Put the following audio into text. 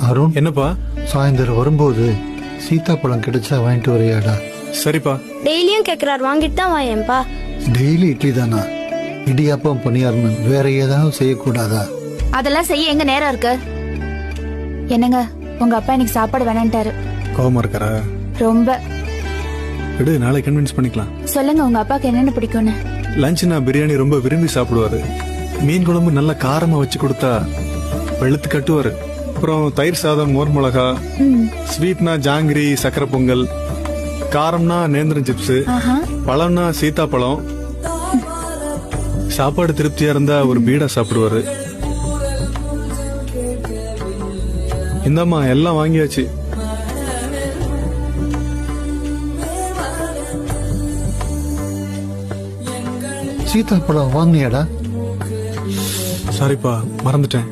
அருண், என்னப்பா? சாயந்தரம் வரும்போது சீத்தாப்பழம் கிடைச்சா வாங்கிட்டு வரையாடா? சரிப்பா. டெய்லியும் கேக்குறாரு, வாங்கிட்டு தான் வாயேன்பா. டெய்லி இட்லி தானா? இடியாப்பம் பணியாரணும் வேற ஏதாவது செய்யக்கூடாதா? அதெல்லாம் செய்ய எங்க நேரம் இருக்கு? என்னங்க, உங்க அப்பா இன்னைக்கு சாப்பாடு வேணான்ட்டாரு. கோவமா இருக்காரா? ரொம்ப. விடு, நாளை கன்வின்ஸ் பண்ணிக்கலாம். சொல்லுங்க உங்க அப்பாக்கு என்னென்ன பிடிக்கும்னு. லஞ்சுனா பிரியாணி ரொம்ப விரும்பி சாப்பிடுவாரு. மீன் குழம்பு நல்ல காரமா வச்சு கொடுத்தா வெளுத்து கட்டுவாரு. அப்புறம் தயிர் சாதம், மோர் மிளகா. ஸ்வீட்னா ஜாங்கிரி, சக்கரை பொங்கல். காரம்னா நேந்திரம் சிப்ஸ். பழம்னா சீத்தாப்பழம். சாப்பாடு திருப்தியா இருந்தா ஒரு பீடா சாப்பிடுவாரு. இந்தாம்மா, எல்லாம் வாங்கியாச்சு. சீத்தாப்பழம் வாங்கினியாடா? சாரிப்பா, மறந்துட்டேன்.